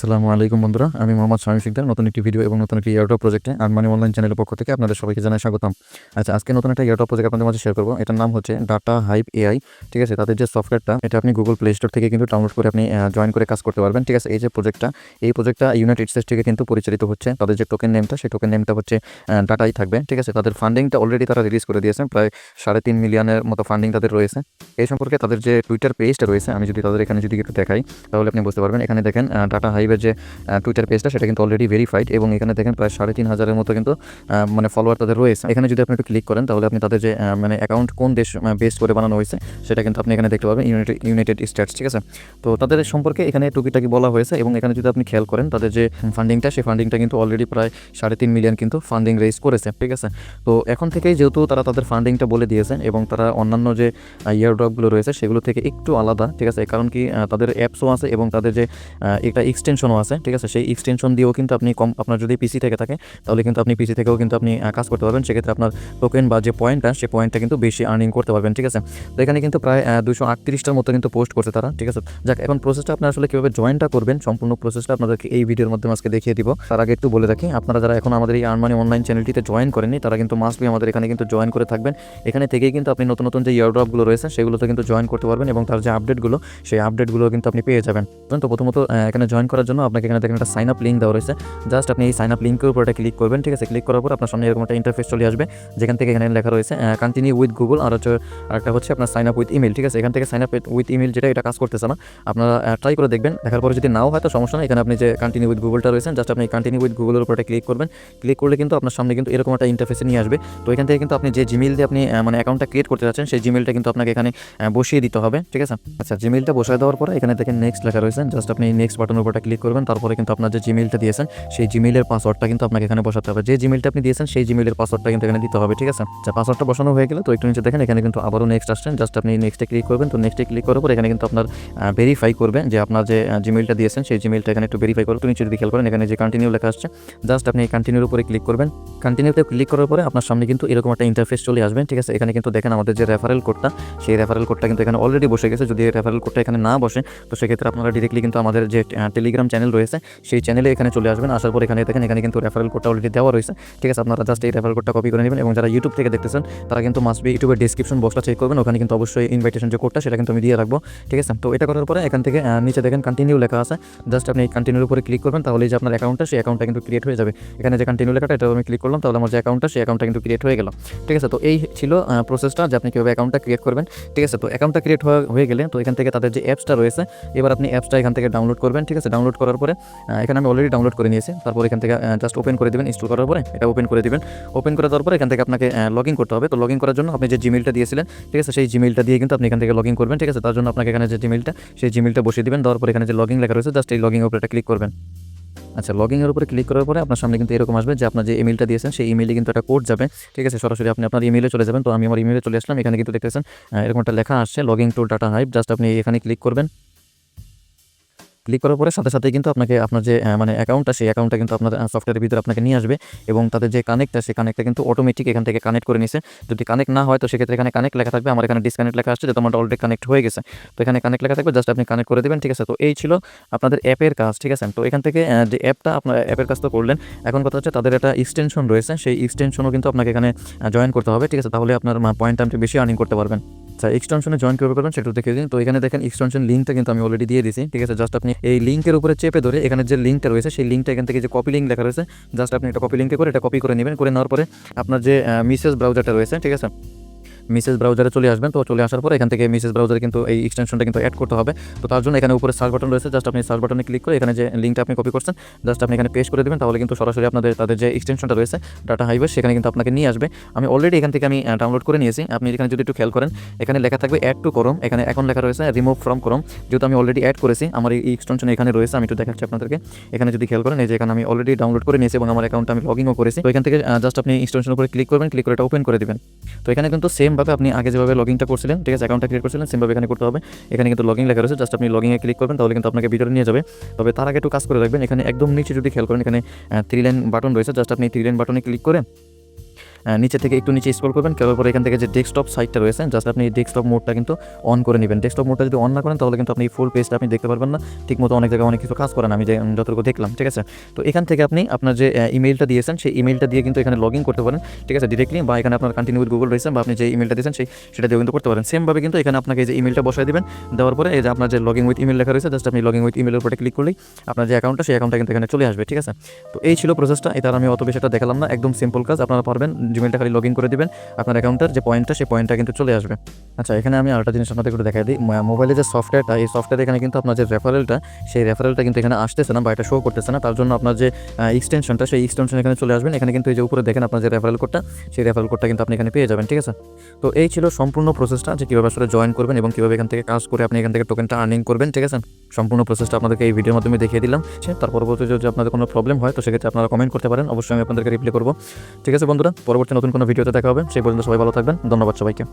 আসসালামু আলাইকুম বন্ধুরা, আমি মোহাম্মদ শামীম শিকদার। নতুন একটি ভিডিও এবং নতুন একটি এয়ারড্রপ প্রজেক্টে আনমানি অনলাইন চ্যানেলের পক্ষ থেকে আপনাদের সবাইকে জানাই স্বাগতম। আচ্ছা, আজকে নতুন একটা এয়ারড্রপ প্রজেক্ট আপনাদের মাঝে শেয়ার করবো। এটার নাম হচ্ছে ডাটা হাইভ এআই। ঠিক আছে, তাদের যে সফটওয়্যারটা এটা আপনি গুগল প্লে স্টোর থেকে কিন্তু ডাউনলোড করে আপনি জয়েন করে কাজ করতে পারবেন। ঠিক আছে, এই প্রজেক্টটা ইউনাইটেড স্টেটস থেকে কিন্তু পরিচালিত হচ্ছে। তাদের যে টোকেন নেমটা, সেই টোকেন নেমটা হচ্ছে ডাটাই থাকবে। ঠিক আছে, তাদের ফান্ডিংটা অলরেডি তারা রিলিজ করে দিয়েছে, প্রায় 3.5 মিলিয়নের মতো ফান্ডিং তাদের রয়েছে। এই সম্পর্কে তাদের যে টুইটার পেজটা রয়েছে, আমি যদি তাদের এখানে যদি একটু দেখাই তাহলে আপনি বুঝতে পারবেন। এখানে দেখেন ডাটা হাইভের যে টুইটার পেজটা সেটা কিন্তু অলরেডি ভেরিফাইড এবং এখানে দেখেন প্রায় 3,500-এর মতো কিন্তু মানে ফলোয়ার তাদের রয়েছে। এখানে যদি আপনি একটু ক্লিক করেন তাহলে আপনি তাদের যে মানে অ্যাকাউন্ট কোন দেশ বেস করে বানানো হয়েছে সেটা কিন্তু আপনি এখানে দেখতে পাবেন, ইউনাইটেড স্টেটস। ঠিক আছে, তো তাদের সম্পর্কে এখানে টুকিটাকি বলা হয়েছে এবং এখানে যদি আপনি খেয়াল করেন তাদের যে ফান্ডিংটা, সেই ফান্ডিংটা কিন্তু অলরেডি প্রায় 3.5 মিলিয়ন কিন্তু ফান্ডিং রেজ করেছে। ঠিক আছে, তো এখন থেকেই যেহেতু তারা তাদের ফান্ডিংটা বলে দিয়েছে এবং তারা অন্যান্য যে ইয়ারড্রপগুলো রয়েছে সেগুলো থেকে একটু আলাদা। ঠিক আছে, কারণ কি তাদের অ্যাপসও আছে এবং তাদের যে একটা এক্সটেনশনও আছে। ঠিক আছে, সেই এক্সটেনশন দিয়েও কিন্তু আপনি আপনার যদি পিসি থেকে থাকে তাহলে কিন্তু আপনি পিসি থেকেও কিন্তু আপনি কাজ করতে পারবেন। সেক্ষেত্রে আপনার টোকেন বা যে পয়েন্টটা, সেই পয়েন্টটা কিন্তু বেশি আর্নিং করতে পারবেন। ঠিক আছে, তো এখানে কিন্তু প্রায় 238টার মতো কিন্তু পোস্ট করছে তারা। ঠিক আছে, যাক, এখন প্রসেসটা আপনারা আসলে কীভাবে জয়েনটা করবেন, সম্পূর্ণ প্রসেসটা আপনাদেরকে এই ভিডিওর মাধ্যমে আজকে দেখিয়ে দিব। তার আগে একটু বলে রাখি, আপনারা যারা এখন আমাদের এই আনমানি অনলাইন চ্যানেলটিতে জয়েন করেননি তারা কিন্তু মাস্ট বি আমাদের এখানে কিন্তু জয়েন করে থাকবেন। এখানে থেকেই কিন্তু আপনি নতুন নতুন যে ইয়ারড্রপগুলো রয়েছে সেগুলোতে কিন্তু জয়েন করতে পারবেন এবং তার যে আপডেটগুলো, সেই আপডেটগুলো কিন্তু আপনি পেয়ে যাবেন। তো প্রথমত এখানে জয়েন করার জন্য আপনাকে এখানে দেখেন একটা সাইন আপ লিঙ্ক দেওয়া রয়েছে। জাস্ট আপনি এই সাইন আপ লিঙ্কের উপর একটা ক্লিক করবেন। ঠিক আছে, ক্লিক করার পর আপনার সামনে এরকম একটা ইন্টারফেস চলে আসবে, যেখান থেকে এখানে লেখা রয়েছে কন্টিনিউ উইথ গুগল, আর একটা হচ্ছে আপনার সাইন আপ উইথ ইমেল। ঠিক আছে, এখান থেকে সাইন আপ উইথ ইমেল যেটা, এটা কাজ করতেছে না। আপনারা ট্রাই করে দেখবেন, দেখার পরে যদি নাও হয় তো সমস্যা নেই। এখানে আপনি যে কন্টিনিউ উইথ গুগলটা রয়েছে, জাস্ট আপনি কন্টিনিউ উইথ গুগলের উপর একটা ক্লিক করবেন। ক্লিক করলে কিন্তু আপনার সামনে কিন্তু এরকম একটা ইন্টারফেসে নিয়ে আসবে। তো এখান থেকে কিন্তু আপনি যে জিমেইল দিয়ে আপনি মানে অ্যাকাউন্টটা ক্রিয়েট করতে যাচ্ছেন সেই জিমেইলটা কিন্তু আপনাকে এখানে বসিয়ে দিতে হবে। ঠিক আছে, আচ্ছা, জিমেইলটা বসিয়ে দেওয়ার পরে এখানে দেখেন নেক্সট লেখা রয়েছে, জাস্ট আপনি নেক্সট বাটনের উপরটা ক্লিক করবেন। তারপরে কিন্তু আপনার যে জিমেইলটা দিয়েছেন সেই জিমেইলের পাসওয়ার্ডটা কিন্তু আপনাকে এখানে বসাতে হবে। যে জিমেইলটা আপনি দিয়েছেন সেই জিমেইলের পাসওয়ার্ডটা কিন্তু এখানে দিতে হবে। ঠিক আছে, আচ্ছা, পাসওয়ার্ডটা বসানো হয়ে গেলে তো একটু নিচে দেখেন এখানে কিন্তু আবারও নেক্সট আসছেন, জাস্ট আপনি নেক্সটে ক্লিক করবেন। তো নেক্সটে ক্লিক করার পর এখানে কিন্তু আপনার ভেরিফাই করবেন যে আপনার যে জিমেইলটা দিয়েছেন সেই জিমেইলটা এখানে একটু ভেরিফাই করবেন। তো নিচে যদি খেয়াল করেন এখানে যে কন্টিনিউ লেখা আসছে, জাস্ট আপনি এই কন্টিনিউর উপরে ক্লিক করবেন। কন্টিনিউতে ক্লিক করার পরে আপনার সামনে কিন্তু এরকম একটা ইন্টারফেস চলে আসবে। ঠিক আছে, এখানে কিন্তু দেখেন আমাদের যে রেফারেল কোডটা, সেই রেফারেল কোডটা কিন্তু এখানে অলরেডি বসে গেছে। যদি রেফারেল কোডটা এখানে না বসে তো সেক্ষেত্রে আপনারা ডিরেক্টলি কিন্তু আমাদের যে টেলিগ্রাম চ্যানেল রয়েছে সেই চ্যানেলে এখানে চলে আসবেন। আসার পর এখানে দেখেন এখানে কিন্তু রেফারেল কোডটা অলরেডি দেওয়া রয়েছে। ঠিক আছে, আপনারা জাস্ট এই রেফারেল কোডটা কপি করে নেবেন এবং যারা ইউটিউব থেকে দেখতেছেন তারা কিন্তু মাস্ট বি ইউটিউবের ডেসক্রিপশন বক্সটা চেক করবেন, ওখানে কিন্তু অবশ্যই ইনভাইটেশন যে কোডটা সেটা কিন্তু আমি দিয়ে রাখবো। ঠিক আছে, তো এটা করার পরে এখান থেকে নিচে দেখেন কন্টিনিউ লেখা আছে, জাস্ট আপনি এই কন্টিনিউর উপরে ক্লিক করবেন। তাহলে যে আপনার অ্যাকাউন্টটা, সেই অ্যাকাউন্টটা কিন্তু ক্রিয়েট হয়ে যাবে। এখানে যে কন্টিনিউ লেখাটা এটা আমি ক্লিক করলাম, তাহলে আমার যে অ্যাকাউন্টটা, সেই অ্যাকাউন্টটা কিন্তু ক্রিয়েট হয়ে গেল। ঠিক আছে, তো এই ছিল প্রসেসটা যে আপনি কীভাবে অ্যাকাউন্টটা ক্রিয়েট করবেন। ঠিক আছে, তো অ্যাকাউন্টটা ক্রিয়েট হয়ে গেলে তো এখান থেকে তাদের যে অ্যাপসটা রয়েছে, এবার আপনি অ্যাপসটা এখান থেকে ডাউনলোড করবেন। ঠিক আছে, ডাউনলোড করার পরে এখানে আমি অলরেডি ডাউনলোড করে নিয়েছি। তারপর এখান থেকে জাস্ট ওপেন করে দেবেন। ইনস্টল করার পরে এটা ওপেন করে দেবেন। ওপেন করে দেওয়ার পরে এখান থেকে আপনাকে লগ ইন করতে হবে। তো লগ ইন করার জন্য আপনি যে জিমেইলটা দিয়েছিলেন, ঠিক আছে, সেই জিমেইলটা দিয়ে কিন্তু আপনি এখান থেকে লগ ইন করবেন। ঠিক আছে, তার জন্য আপনাকে এখানে যে জিমেইলটা, সেই জিমেইলটা বসিয়ে দেবেন। দেওয়ার পরে এখানে যে লগ ইন লেখা রয়েছে, জাস্ট এই লগ ইনের উপরে একটা ক্লিক করবেন। আচ্ছা, লগ ইনের উপরে ক্লিক করার পরে আপনার সামনে কিন্তু এরকম আসবে যে আপনার যে ইমেইলটা দিয়েছেন সেই ইমেইলে কিন্তু একটা কোড যাবে। ঠিক আছে, সরাসরি আপনি আপনার ইমেইলে চলে যাবেন। তো আমি আমার ইমেইলে চলে আসলাম। এখানে কিন্তু দেখতেছেন এরকম একটা লেখা আসছে, log in to Data Hive. Just আপনি এখানে ক্লিক করবেন। ক্লিক করার পরে সাথে সাথেই কিন্তু আপনাকে আপনার যে মানে অ্যাকাউন্টটা, সেই অ্যাকাউন্টটা কিন্তু আপনার সফটওয়্যারের ভিতরে আপনাকে নিয়ে আসবে এবং তাদের যে কানেক্টটা, সেই কানেক্টটা কিন্তু অটোমেটিক এখান থেকে কানেক্ট করে নিছে। যদি কানেক্ট না হয় তো সেক্ষেত্রে এখানে কানেক্ট লেখা থাকবে, আমার এখানে ডিসকানেক্ট লেখা আসছে যে তোমার অলরেডি কানেক্ট হয়ে গেছে। তো এখানে কানেক্ট লেখা থাকবে, জাস্ট আপনি কানেক্ট করে দেবেন। ঠিক আছে, তো এই ছিল আপনাদের অ্যাপের কাজ। ঠিক আছে, তো এখান থেকে যে অ্যাপটা আপনার অ্যাপের কাজ তো করলেন, এখন কথা হচ্ছে তাদের একটা এক্সটেনশন রয়েছে, সেই এক্সটেনশনও কিন্তু আপনাকে এখানে জয়েন করতে হবে। ঠিক আছে, তাহলে আপনার পয়েন্ট আপনি বেশি আর্নিং করতে পারবেন। আচ্ছা, এক্সটেনশনে জয়েন কীভাবে করবেন সেটা দেখে দিন। তো এখানে দেখেন এক্সটেনশন লিঙ্কটা কিন্তু আমি অলরেডি দিয়ে দিয়েছি। ঠিক আছে, জাস্ট আপনি এই লিঙ্কের উপরে চেপে ধরে এখানে যে লিঙ্কটা রয়েছে সেই লিঙ্কটা এখান থেকে যে কপি লিঙ্ক লেখা রয়েছে, জাস্ট আপনি এটা কপি লিঙ্কে করে এটা কপি করে নেবেন। করে নেওয়ার পরে আপনার যে মিসেস ব্রাউজারটা রয়েছে, ঠিক আছে, মেসেজ ব্রাউজারে চলে আসবেন। তো চলে আসার পর এখান থেকে মেসেজ ব্রাউজারে কিন্তু এই এক্সটেনশনটা কিন্তু অ্যাড করতে হবে। তো তার জন্য এখানে উপরে সার্চ বাটন রয়েছে, জাস্ট আপনি সার্চ বাটনে ক্লিক করে এখানে যে লিঙ্কটা আপনি কপি করছেন জাস্ট আপনি এখানে পেস্ট করে দেবেন। তাহলে কিন্তু সরাসরি আপনাদের তাদের যে এক্সটেনশনটা রয়েছে ডাটা হাইভের, সেখানে কিন্তু আপনাকে নিয়ে আসবে। আমি অলরেডি এখান থেকে আমি ডাউনলোড করে নিয়েছি। আপনি এখানে যদি একটু খেয়াল করেন এখানে লেখা থাকবে অ্যাড টু ক্রোম, এখানে এখন লেখা রয়েছে রিমুভ ফ্রম ক্রোম। যেহেতু আমি অলরেডি অ্যাড করেছি, আমার এই এক্সটেনশন এখানে রয়েছে, আমি একটু দেখাচ্ছি আপনাদেরকে। এখানে যদি খেয়াল করেন এই যে এখানে আমি অলরেডি ডাউনলোড করে নিয়েছি এবং আমার অ্যাকাউন্টে আমি লগ ইনও করেছি। তো এখান থেকে জাস্ট আপনি এক্সটেনশনের উপরে ক্লিক করবেন, ক্লিক করে এটা ওপেন করে দিবেন। তো এখানে কিন্তু সেমভাবে আপনি আগে যেভাবে লগ ইনটা করছিলেন, ঠিক আছে, অ্যাকাউন্টটা ক্রিয়েট করছিলেন, সেমভাবে এখানে করতে হবে। এখানে কিন্তু লগইন লেখা রয়েছে, জাস্ট আপনি লগইনে ক্লিক করবেন, তাহলে কিন্তু আপনাকে ভিতরে নিয়ে যাবে। তবে তার আগে একটু কাজ করে রাখবেন। এখানে একদম নিচে যদি খেয়াল করেন এখানে 3 লাইন বাটন রয়েছে, জাস্ট আপনি 3 লাইন বাটনে ক্লিক করে নিচে থেকে একটু নিচে স্ক্রল করবেন, করার পরে এখান থেকে যে ডেস্কটপ সাইটটা রয়েছে জাস্ট আপনি ডেস্কটপ মোডটা কিন্তু অন করে নেবেন। ডেস্কটপ মোডটা যদি অন না করেন তাহলে কিন্তু আপনি ফুল পেজটা আপনি দেখতে পারবেন না ঠিকমতো, অনেক জায়গায় অনেক কিছু কাজ করেন আমি যতটুকু দেখলাম, ঠিক আছে। তো এখান থেকে আপনি আপনার যে ইমেলটা দিয়েছেন সেই ইমেলটা দিয়ে কিন্তু এখানে লগ ইন করতে পারেন, ঠিক আছে, ডিরেক্টলি, বা এখানে আপনার কন্টিনিউ উইথ গুগল রয়েছে বা আপনি যে ইমেলটা দিয়েছেন সেটা দিয়ে কিন্তু করতে পারেন। সেমভাবে কিন্তু এখানে আপনাকে এই যে ইমেলটা বসায় দিবেন, দেওয়ার পরে এই যে আপনার যে লগ ইন উইথ ইমেল লেখা রয়েছে জাস্ট আপনি লগ ইন উইথ ইমেলের উপরে ক্লিক করলেই আপনার যে অ্যাকাউন্টটা সেই অ্যাকাউন্টটা কিন্তু এখানে চলে আসবে, ঠিক আছে। তো এই ছিল প্রসেসটা, এটা আমি অত বেশি একটা দেখালাম না, একদম সিম্পল কাজ, আপনারা পারবেন। জিমেলটা খালি লগ ইন করে দিবেন, আপনার অ্যাকাউন্টের যে পয়েন্টটা সেই পয়েন্টটা কিন্তু চলে আসবে। আচ্ছা, এখানে আমি আরেকটা জিনিস আপনাদের একটু দেখাই দিই। মোবাইলে যে সফটওয়্যারটা, এই সফটওয়্যার এখানে কিন্তু আপনার যে রেফারেলটা, সেই রেফারেলটা কিন্তু এখানে আসতেছে না বা এটা শো করতেছে না। তার জন্য আপনার যে এক্সটেনশনটা, সেই এক্সটেনশন এখানে চলে আসবেন। এখানে কিন্তু এই যে উপরে দেখেন আপনার যে রেফারেল কোডটা, সেই রেফারেল কোডটা কিন্তু আপনি এখানে পেয়ে যাবেন, ঠিক আছে। তো এই ছিল সম্পূর্ণ প্রসেসটা, যে কীভাবে আসলে জয়েন করবেন এবং কীভাবে এখান থেকে কাজ করে আপনি এখান থেকে টোকেনটা আর্নিং করবেন, ঠিক আছে। সম্পূর্ণ প্রসেসটা আপনাদেরকে এই ভিডিওর মাধ্যমে দেখিয়ে দিলাম। তার পরবর্তী যদি আপনাদের কোনো প্রবলেম হয় তো সেক্ষেত্রে আপনারা কমেন্ট করতে পারেন, অবশ্যই আমি আপনাদেরকে রিপ্লাই করবো, ঠিক আছে বন্ধুরা। পরবর্তী নতুন কোনো ভিডিওতে দেখা হবে, সেই পর্যন্ত সবাই ভালো থাকবেন। ধন্যবাদ সবাইকে।